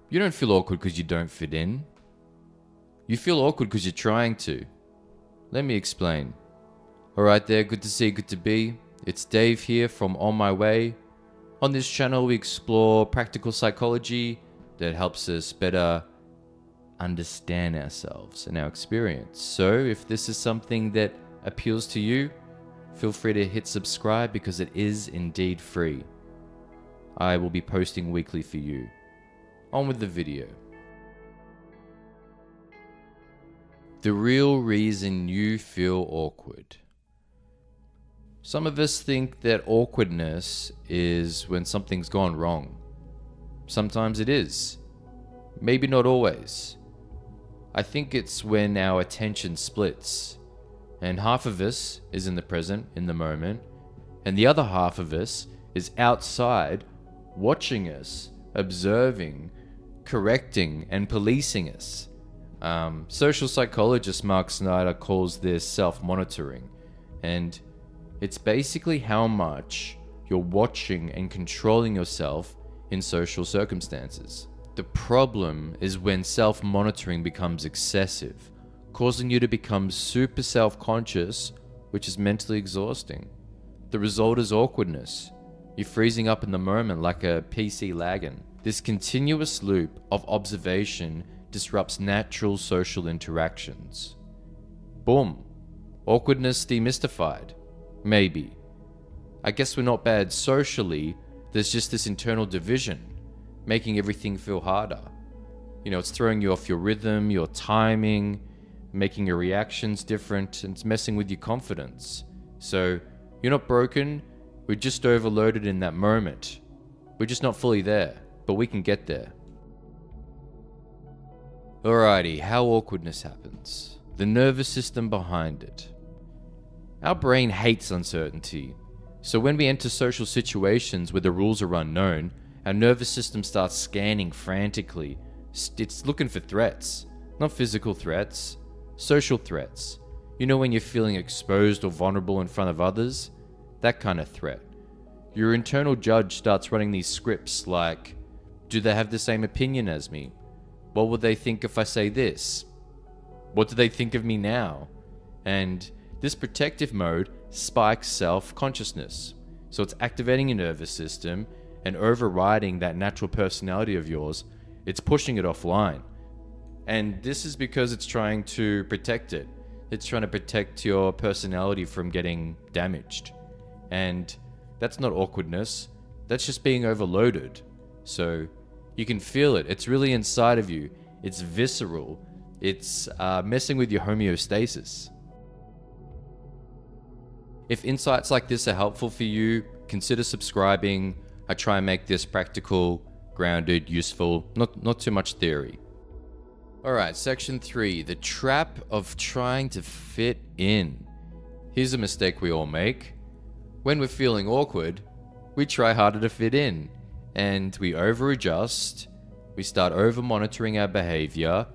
You don't feel awkward because you don't fit in. You feel awkward because you're trying to. Let me explain. Alright there, good to see, good to be. It's Dave here from On My Way. On this channel we explore practical psychology that helps us better understand ourselves and our experience. So if this is something that appeals to you, feel free to hit subscribe because it is indeed free. I will be posting weekly for you. On with the video. The real reason you feel awkward. Some of us think that awkwardness is when something's gone wrong. Sometimes it is. Maybe not always. I think it's when our attention splits, and half of us is in the present, in the moment, and the other half of us is outside watching us, observing, correcting, and policing us. Social psychologist Mark Snyder calls this self-monitoring, and it's basically how much you're watching and controlling yourself in social circumstances. The problem is when self-monitoring becomes excessive, causing you to become super self-conscious, which is mentally exhausting. The result is awkwardness. You're freezing up in the moment like a PC lagging. This continuous loop of observation disrupts natural social interactions. Boom. Awkwardness demystified. Maybe. I guess we're not bad socially, there's just this internal division, making everything feel harder. You know, it's throwing you off your rhythm, your timing, making your reactions different, and it's messing with your confidence. So, you're not broken, we're just overloaded in that moment. We're just not fully there, but we can get there. Alrighty, how awkwardness happens. The nervous system behind it. Our brain hates uncertainty. So when we enter social situations where the rules are unknown, our nervous system starts scanning frantically. It's looking for threats. Not physical threats, social threats. You know when you're feeling exposed or vulnerable in front of others? That kind of threat. Your internal judge starts running these scripts like, do they have the same opinion as me? What would they think if I say this? What do they think of me now? And this protective mode spikes self-consciousness. So it's activating your nervous system and overriding that natural personality of yours. It's pushing it offline. And this is because it's trying to protect it. It's trying to protect your personality from getting damaged. And that's not awkwardness. That's just being overloaded. So you can feel it. It's really inside of you. It's visceral. It's messing with your homeostasis. If insights like this are helpful for you, consider subscribing. I try and make this practical, grounded, useful, not too much theory. Alright, section 3, the trap of trying to fit in. Here's a mistake we all make. When we're feeling awkward, we try harder to fit in, and we over-adjust, we start over-monitoring our behavior,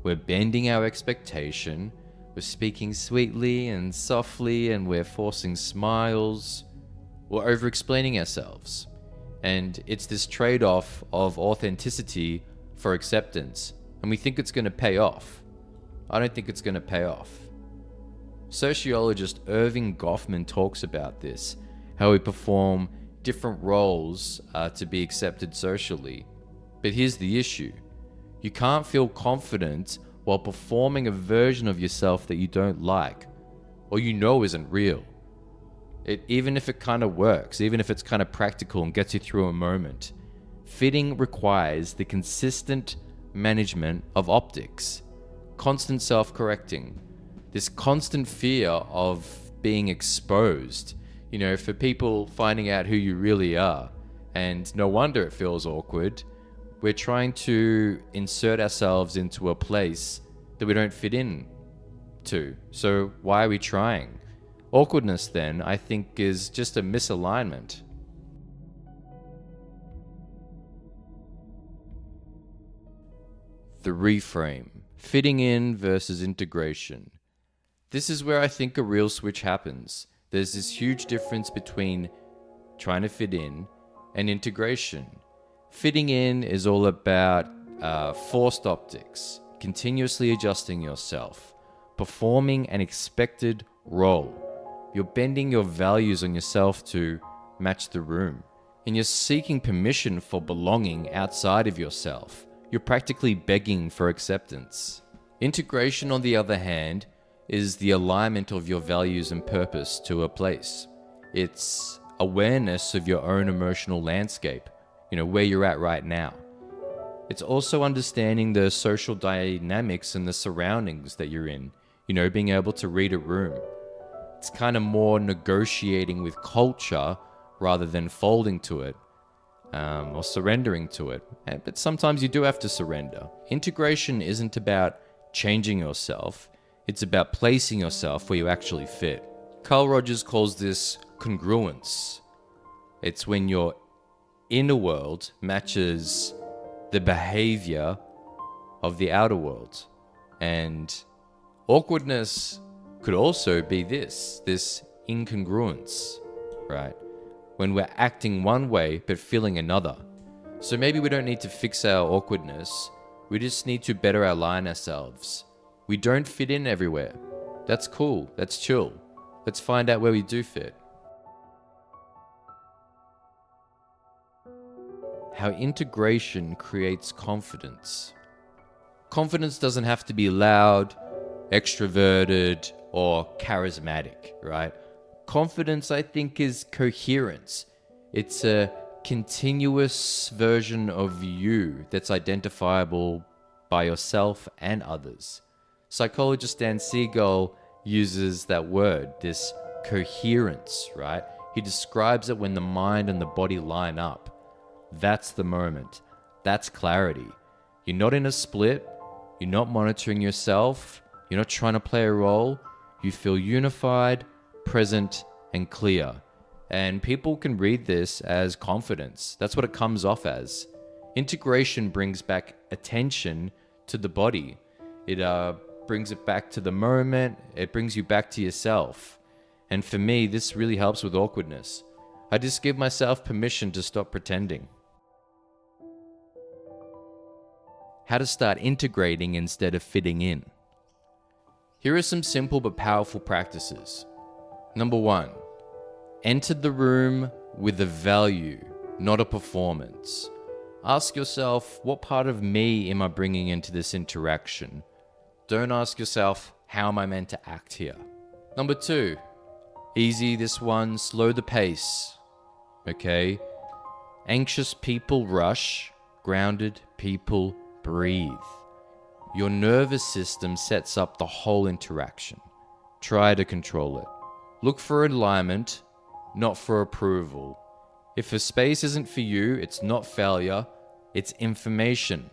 we're bending our expectation, we're speaking sweetly and softly, and we're forcing smiles. We're over-explaining ourselves. And it's this trade-off of authenticity for acceptance. And we think it's going to pay off. I don't think it's going to pay off. Sociologist Irving Goffman talks about this, how we perform different roles to be accepted socially. But here's the issue. You can't feel confident while performing a version of yourself that you don't like, or you know isn't real. Even if it kind of works, even if it's kind of practical and gets you through a moment, fitting requires the consistent management of optics, constant self-correcting, this constant fear of being exposed, you know, for people finding out who you really are. And no wonder it feels awkward. We're trying to insert ourselves into a place that we don't fit in to. So why are we trying? Awkwardness then, I think, is just a misalignment. The reframe. Fitting in versus integration. This is where I think a real switch happens. There's this huge difference between trying to fit in and integration. Fitting in is all about forced optics, continuously adjusting yourself, performing an expected role. You're bending your values on yourself to match the room. And you're seeking permission for belonging outside of yourself. You're practically begging for acceptance. Integration, on the other hand, is the alignment of your values and purpose to a place. It's awareness of your own emotional landscape, where you're at right now. It's also understanding the social dynamics and the surroundings that you're in, being able to read a room. It's kind of more negotiating with culture rather than folding to it or surrendering to it. But sometimes you do have to surrender. Integration isn't about changing yourself. It's about placing yourself where you actually fit. Carl Rogers calls this congruence. It's when your inner world matches the behavior of the outer world. And awkwardness could also be this incongruence, right? When we're acting one way but feeling another. So maybe we don't need to fix our awkwardness. We just need to better align ourselves. We don't fit in everywhere. That's cool. That's chill. Let's find out where we do fit. How integration creates confidence. Confidence doesn't have to be loud, extroverted, or charismatic, right? Confidence, I think, is coherence. It's a continuous version of you that's identifiable by yourself and others. Psychologist Dan Siegel uses that word, this coherence, right? He describes it when the mind and the body line up. That's the moment. That's clarity. You're not in a split. You're not monitoring yourself. You're not trying to play a role. You feel unified, present, and clear. And people can read this as confidence. That's what it comes off as. Integration brings back attention to the body. It brings it back to the moment. It brings you back to yourself. And for me, this really helps with awkwardness. I just give myself permission to stop pretending. How to start integrating instead of fitting in. Here are some simple but powerful practices. Number 1, enter the room with a value, not a performance. Ask yourself, what part of me am I bringing into this interaction? Don't ask yourself, how am I meant to act here? Number 2, easy this one, slow the pace. Okay? Anxious people rush, grounded people breathe. Your nervous system sets up the whole interaction. Try to control it. Look for alignment, not for approval. If a space isn't for you, it's not failure, it's information.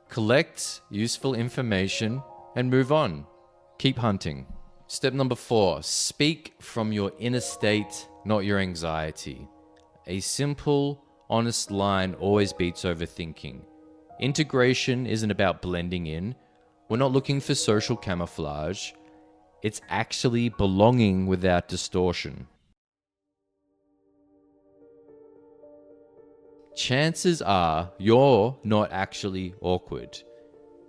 Collect useful information and move on. Keep hunting. Step number 4, speak from your inner state, not your anxiety. A simple, honest line always beats overthinking. Integration isn't about blending in. We're not looking for social camouflage. It's actually belonging without distortion. Chances are you're not actually awkward.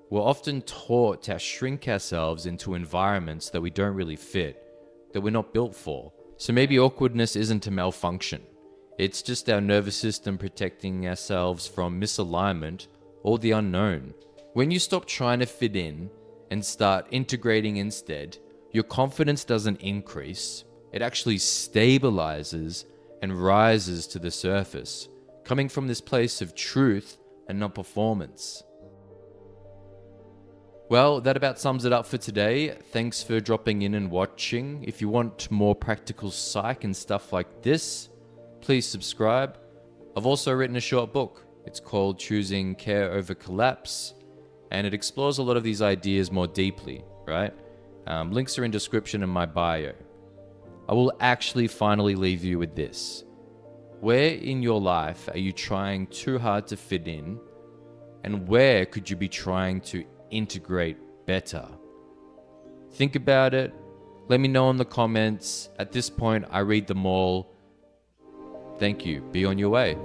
We're often taught to shrink ourselves into environments that we don't really fit, that we're not built for. So maybe awkwardness isn't a malfunction. It's just our nervous system protecting ourselves from misalignment or the unknown. When you stop trying to fit in and start integrating instead, your confidence doesn't increase. It actually stabilizes and rises to the surface, coming from this place of truth and not performance. Well, that about sums it up for today. Thanks for dropping in and watching. If you want more practical psych and stuff like this, please subscribe. I've also written a short book. It's called Choosing Care Over Collapse, and it explores a lot of these ideas more deeply, right? Links are in description in my bio. I will actually finally leave you with this. Where in your life are you trying too hard to fit in? And where could you be trying to integrate better? Think about it. Let me know in the comments. At this point, I read them all. Thank you. Be on your way.